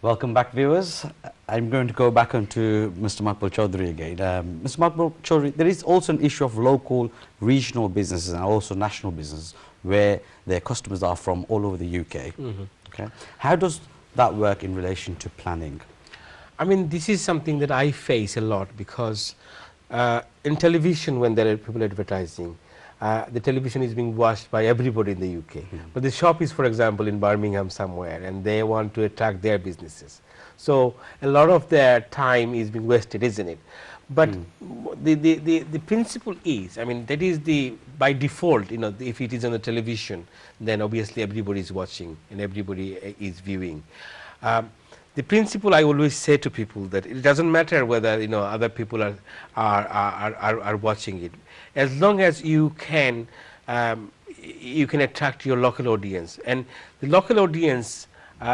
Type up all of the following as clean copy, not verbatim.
Welcome back, viewers. I'm going to go back onto Mr. Makbul Chaudhry again. Mr. Makbul Chaudhry, there is also an issue of local, regional businesses and also national businesses where their customers are from all over the UK. Okay, how does that work in relation to planning? I mean, this is something that I face a lot because in television, when there are people advertising, the television is being watched by everybody in the UK. But the shop is, for example, in Birmingham somewhere, and they want to attract their businesses. So a lot of their time is being wasted, isn't it? But the principle is, I mean, that is the, by default, you know, if it is on the television, then obviously everybody is watching and everybody is viewing. The principle I always say to people that it doesn't matter whether, you know, other people are watching it, as long as you can attract your local audience. And the local audience,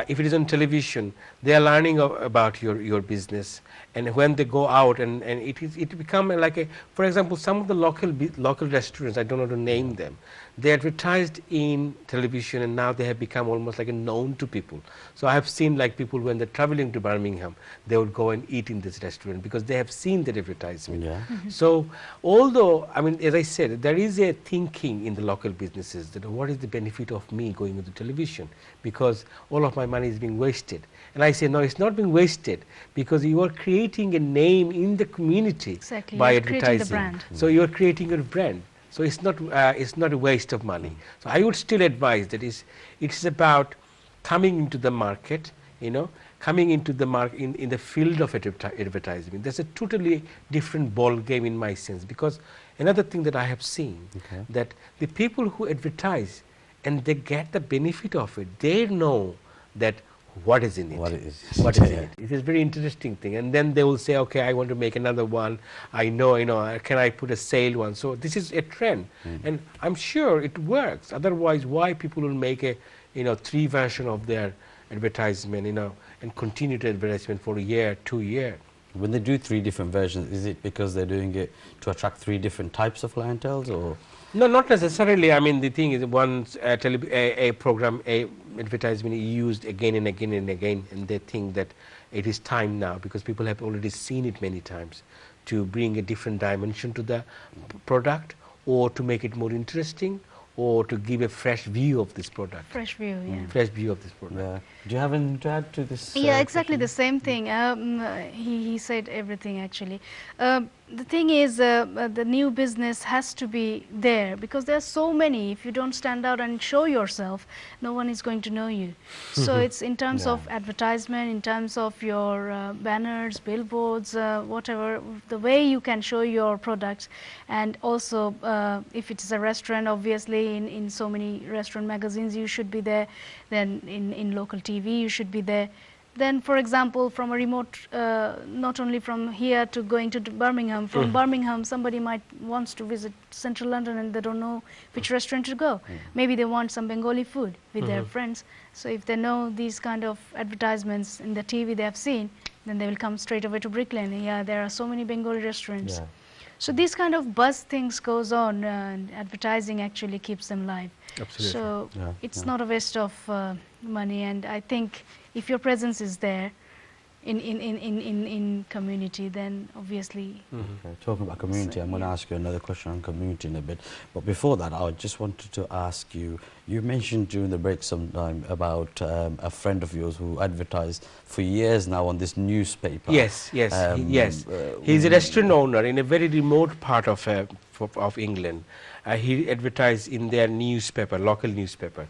if it is on television, they are learning about your business, and when they go out and it become like a, for example, some of the local restaurants, I don't know to name them, they advertised in television and now they have become almost like a known to people. So I have seen like people when they're traveling to Birmingham, they would go and eat in this restaurant because they have seen that advertisement. So although, I mean, as I said, there is a thinking in the local businesses that what is the benefit of me going into television, because all of my money is being wasted. And I say, no, it's not being wasted because you are creating a name in the community by advertising. The brand. So you are creating your brand. So it's not a waste of money. So I would still advise that it's about coming into the market, you know, coming into the market in the field of advertising. That's a totally different ball game in my sense, because another thing that I have seen, that the people who advertise and they get the benefit of it, they know that what is in it. What is in it. It is a very interesting thing. And then they will say, okay, I want to make another one. I know, you know, can I put a sale one? So this is a trend. And I'm sure it works. Otherwise, why people will make a, you know, 3 version of their advertisement, you know, and continue to advertisement for a year, 2 years. When they do 3 different versions, is it because they're doing it to attract 3 different types of clientele, or? No, not necessarily. I mean, the thing is, once a program, a advertisement is used again and again and again, and they think that it is time now, because people have already seen it many times, to bring a different dimension to the product, or to make it more interesting, or to give a fresh view of this product. Fresh view, yeah. Fresh view of this product. Yeah. Do you have anything to add to this? Yeah, exactly question? the same thing. He said everything actually. The thing is, the new business has to be there, because there are so many. If you don't stand out and show yourself, no one is going to know you. So it's in terms of advertisement, in terms of your banners, billboards, whatever, the way you can show your products. And also, if it is a restaurant, obviously in so many restaurant magazines you should be there. Then in local TV you should be there. Then, for example, from a remote, not only from here to going to Birmingham, from Birmingham somebody might wants to visit central London and they don't know which restaurant to go. Maybe they want some Bengali food with their friends. So if they know these kind of advertisements in the TV they have seen, then they will come straight away to Brick Lane. Yeah, there are so many Bengali restaurants. So these kind of buzz things goes on, and advertising actually keeps them live. Absolutely. So it's not a waste of money, and I think if your presence is there in community, then obviously. Okay, talking about community, I'm going to ask you another question on community in a bit. But before that, I just wanted to ask you, you mentioned during the break sometime about a friend of yours who advertised for years now on this newspaper. Yes. He's a restaurant owner in a very remote part of England. He advertised in their newspaper, local newspaper,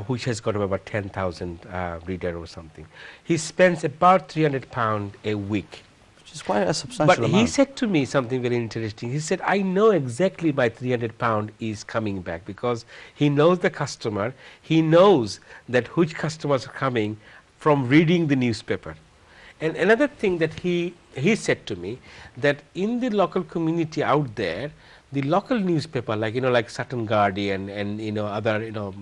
which has got about 10,000 reader or something. He spends about £300 a week. Which is quite a substantial amount. But he said to me something very interesting. He said, I know exactly my £300 is coming back, because he knows the customer. He knows that which customers are coming from reading the newspaper. And another thing that he said to me, that in the local community out there, the local newspaper, like, you know, like Sutton Guardian and, you know, other, you know,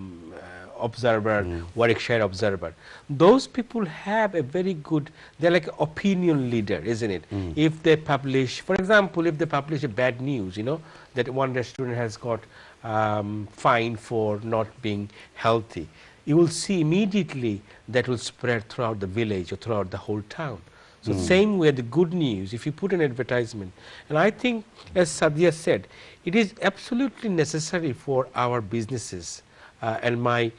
Observer, Warwickshire Observer, those people have a very good, they're like opinion leader, isn't it? If they publish, for example, if they publish a bad news, you know, that one restaurant has got fined for not being healthy, you will see immediately that will spread throughout the village or throughout the whole town. So same way the good news, if you put an advertisement, and I think as Sadia said, it is absolutely necessary for our businesses and my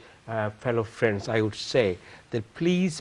fellow friends, I would say that please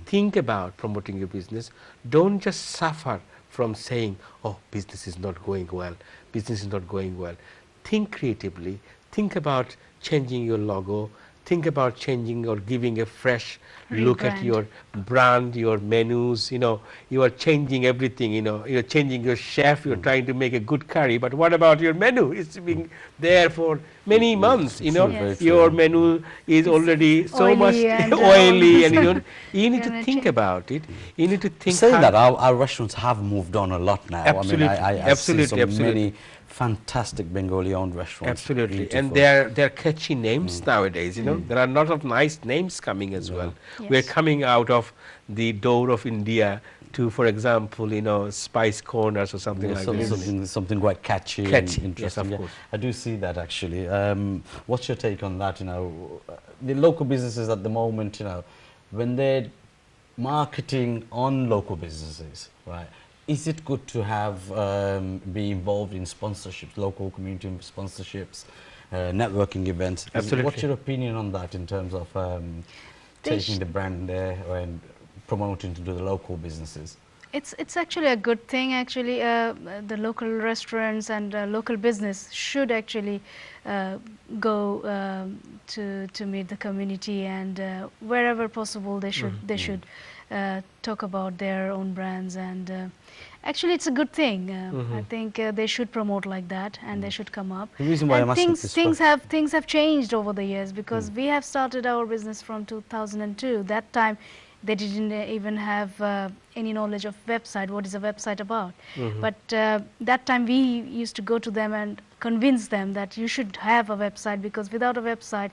think about promoting your business. Don't just suffer from saying, oh, business is not going well, business is not going well. Think creatively, think about changing your logo, think about changing or giving a fresh look at your brand, your menus, you are changing everything, you're changing your chef, you're trying to make a good curry, but what about your menu? It's been there for many months, your menu is already so much oily and you need to think about it. You need to think. Saying that, our restaurants have moved on a lot now. Absolutely, I mean, I see so many fantastic Bengali-owned restaurants. Absolutely, beautiful. And they're catchy names nowadays. There are a lot of nice names coming as well. Yes. We're coming out of the door of India to, for example, Spice Corners or something like this. Something quite catchy and interesting. Yes, of course. I do see that actually. What's your take on that? The local businesses at the moment, when they're marketing on local businesses, right? Is it good to have be involved in sponsorships, local community sponsorships, networking events? Absolutely. What's your opinion on that in terms of taking the brand there and promoting to the local businesses? It's actually a good thing. Actually, the local restaurants and local business should actually go to meet the community, and wherever possible, they should talk about their own brands. And actually, it's a good thing. I think they should promote like that, and they should come up. The reason why I'm asking this things have changed over the years, because we have started our business from 2002. That time, they didn't even have any knowledge of website, what is a website about. But that time we used to go to them and convince them that you should have a website, because without a website,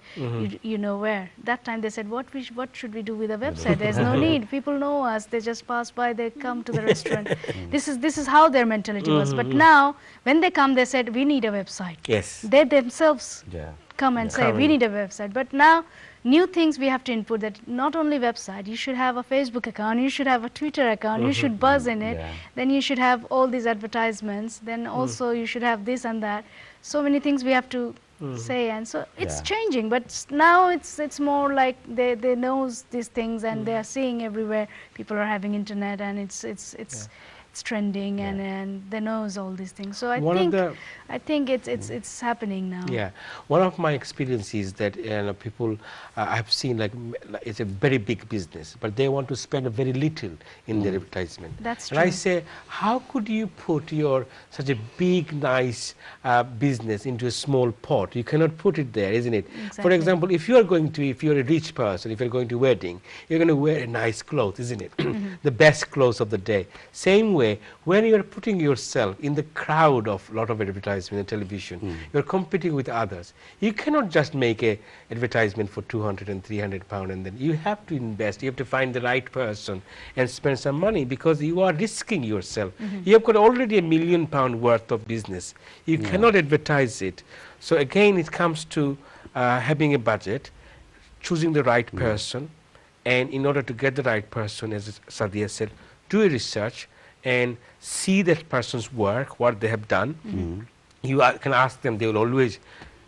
you know where. That time they said, what should we do with a website? There's no need. People know us. They just pass by. They come to the restaurant. This is how their mentality was. But now, when they come, they said, we need a website. Yes. They themselves come and say, we need a website. But now, new things we have to input, that not only website, you should have a Facebook account, you should have a Twitter account, you should buzz in it, then you should have all these advertisements, then also you should have this and that. So many things we have to say, and so it's changing, but now it's more like they know these things, and they are seeing everywhere. People are having internet, and it's trending, and they knows all these things. So I think it's happening now. Yeah, one of my experiences that people I have seen, like it's a very big business, but they want to spend a very little in their advertisement. That's true. And I say, how could you put such a big, nice business into a small pot? You cannot put it there, isn't it? Exactly. For example, if you're a rich person, if you're going to a wedding, you're going to wear a nice clothes, isn't it? The best clothes of the day. Same way, when you're putting yourself in the crowd of a lot of advertisement in television, you're competing with others. You cannot just make a advertisement for 200 and 300 pounds, and then you have to invest. You have to find the right person and spend some money, because you are risking yourself. You have got already £1 million worth of business. You cannot advertise it. So again, it comes to having a budget, choosing the right person, and in order to get the right person, as Sadia said, do a research and see that person's work, what they have done. You can ask them, they will always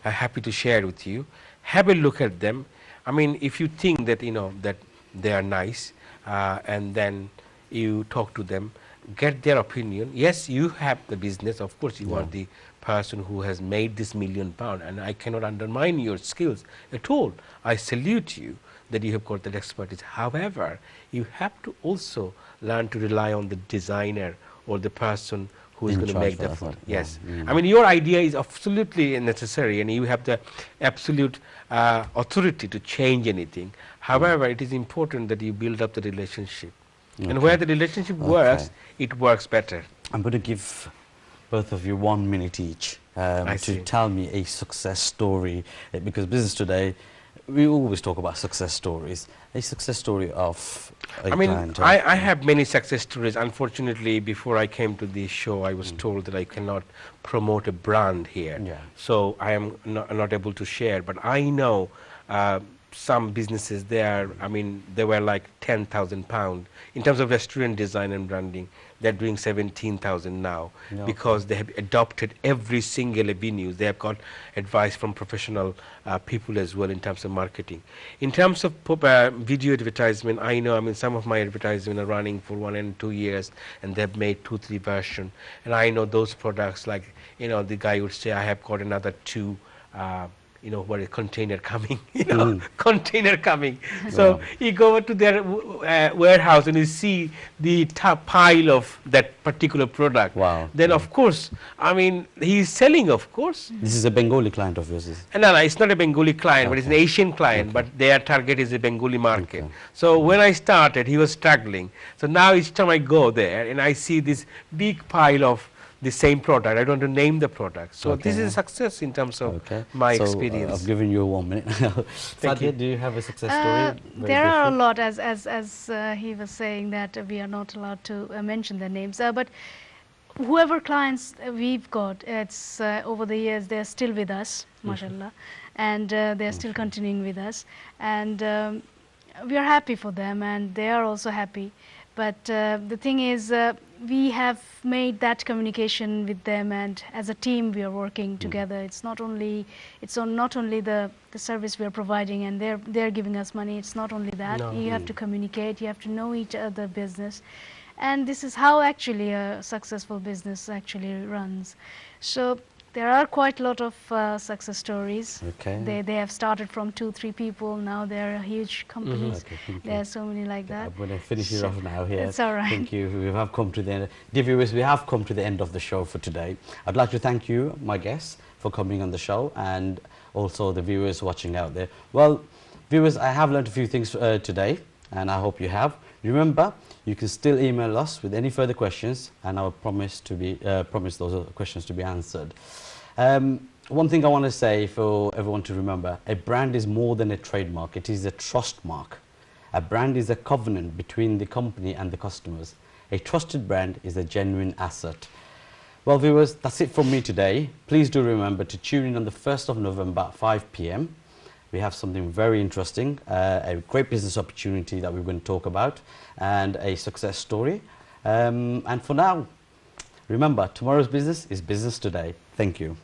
happy to share with you. Have a look at them. I mean, if you think that, that they are nice, and then you talk to them, get their opinion. Yes, you have the business. Of course, you are the person who has made this £1 million, and I cannot undermine your skills at all. I salute you that you have got that expertise. However, you have to also learn to rely on the designer or the person who is going to make the food. Yes. I mean, your idea is absolutely necessary, and you have the absolute authority to change anything. However, it is important that you build up the relationship. And where the relationship works, it works better. I'm going to give both of you 1 minute each to tell me a success story, because Business Today, we always talk about success stories. A success story of a client. I have many success stories. Unfortunately, before I came to this show, I was told that I cannot promote a brand here. So I am not able to share. But I know some businesses there, I mean, they were like £10,000. In terms of restaurant design and branding, they're doing 17,000 now, Yeah, because they have adopted every single avenue. They have got advice from professional people as well in terms of marketing. In terms of video advertisement, I know, I mean, some of my advertisements are running for 1 and 2 years, and they've made 2-3 versions. And I know those products, like, you know, the guy would say, I have got another 2 you know, what a container coming, you know, container coming. So you go over to their warehouse and you see the top pile of that particular product. Wow. Then of course, I mean, he's selling, of course. This is a Bengali client of yours? Is And no, it's not a Bengali client, but it's an Asian client, but their target is a Bengali market. So when I started, he was struggling. So now each time I go there and I see this big pile of the same product, I don't want to name the product. So this is a success in terms of my experience. I've given you 1 minute. Sadia, do you have a success story? Very There are a briefly? lot, as he was saying, that we are not allowed to mention their names. But whoever clients we've got, it's over the years, they're still with us, mashallah, and they're still continuing with us. And we are happy for them, and they are also happy. But the thing is, we have made that communication with them, and as a team we are working together. It's not only the service we are providing and they're giving us money. It's not only that. No. You have to communicate, you have to know each other business, and this is how actually a successful business actually runs. So there are quite a lot of success stories. Okay. They have started from 2-3 people. Now they're huge companies. Okay, thank you. There are so many like that. I'm going to finish it off now here. It's all right. Thank you. We have come to the end. Dear viewers, we have come to the end of the show for today. I'd like to thank you, my guests, for coming on the show, and also the viewers watching out there. Well, viewers, I have learned a few things today, and I hope you have. Remember, you can still email us with any further questions, and I'll promise those questions to be answered. One thing I want to say for everyone to remember, a brand is more than a trademark. It is a trust mark. A brand is a covenant between the company and the customers. A trusted brand is a genuine asset. Well, viewers, that's it from me today. Please do remember to tune in on the 1st of November at 5 p.m. We have something very interesting, a great business opportunity that we're going to talk about, and a success story. And for now, remember, tomorrow's business is business today. Thank you.